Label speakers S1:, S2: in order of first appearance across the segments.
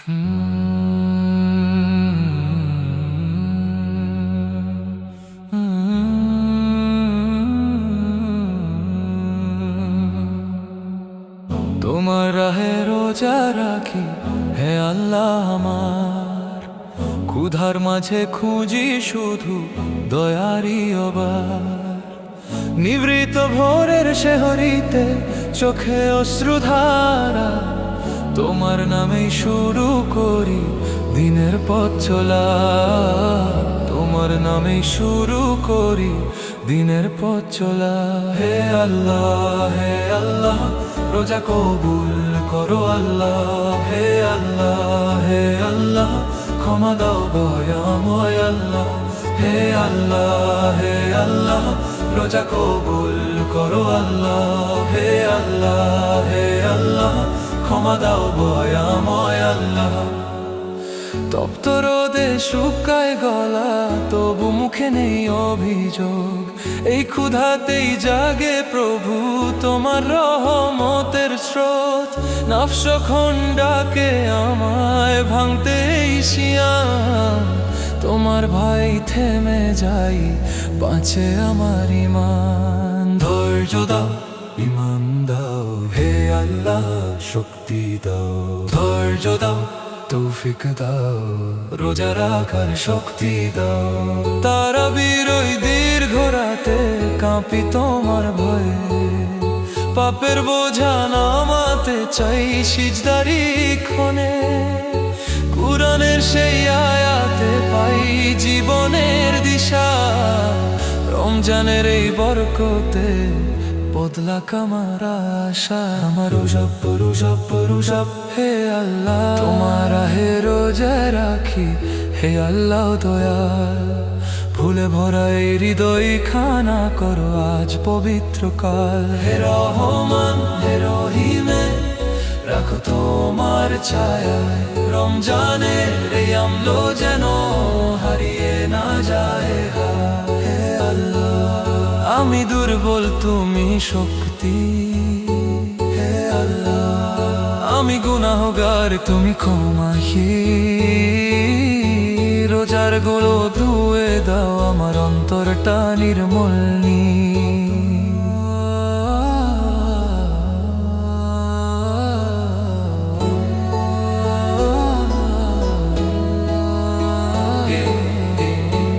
S1: তোমার রাহে রোজা রাখি হে আল্লাহ আমার, ক্ষুধার মাঝে খুঁজি শুধু দয়ারি অবার। নিভৃত ভোরের শেহরিতে চোখে অশ্রুধারা, তোমার নামেই শুরু করি দিনের পথ চলা। তোমার নামেই শুরু করি দিনের পথ চলা। হে আল্লাহ হে আল্লাহ, রোজা কবুল করো আল্লাহ। হে আল্লাহ হে আল্লাহ, ক্ষমা দাও দয়াময় আল্লাহ। হে আল্লাহ হে আল্লাহ, রোজা কবুল করো আল্লাহ। হে আল্লাহ হে আল্লাহ, ক্ষমা দাও দয়াময় আল্লাহ। তপ্ত রোদে শুকায় গলা, তবু মুখে নেই অভিযোগ। এই ক্ষুধাতেই জাগে প্রভু তোমার রহমতের স্রোত। নফস খণ্ডাকে আমায় ভাঙতেই শিয়াম, তোমার ভাই থেমে যাই বাঁচে আমার ইমান। ধৈর্য দাও ইমান দাও হে আল্লাহ, শক্তি দাও। ধৈর্য দাও তৌফিক দাও, রোজা রাখার শক্তি দাও। তারা বিরই দীর্ঘ রাতে কাঁপি তোমার ভয়ে, পাপের বোঝা নামাতে চাই সিজদারি ক্ষণে। কুরআনের সেই আয়াতে পাই জীবনের দিশা, রমজানের এই বরকতে বদলা কামার আশা। আমার রোজা হে আল্লাহ, তোমার হে রোজা রাখি হে আল্লাহ দয়াল। ভুলে ভরা এই হৃদয় খানা করো আজ পবিত্র কাল। হে রহমান হে রহিমে, রাখো তোমার ছায়ায় রমজানের এই আমলো যেন হারিয়ে না যায়। হে আল্লাহ, আমি দুর্বল তুমি শক্তি। হে আল্লাহ, আমি গুনাহগার তুমি ক্ষমাশীল। রোজার গুলো ধুয়ে দাও আমার অন্তরটা নির্মল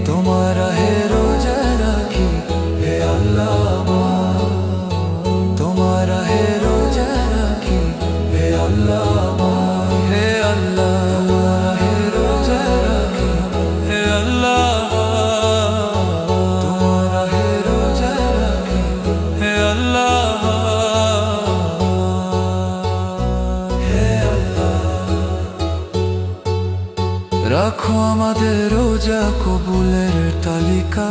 S1: তোমার হে রোজা রাখি হে আল্লাহ, তোমার হে রোজা রাখি হে আল্লাহ। হে আল্লাহ তোমার হে রোজা রাখি হে আল্লাহ, তোমার হে রোজা রাখি হে আল্লাহ। হে আল্লাহ, রাখো আমাদের রোজা কবুলের তালিকা।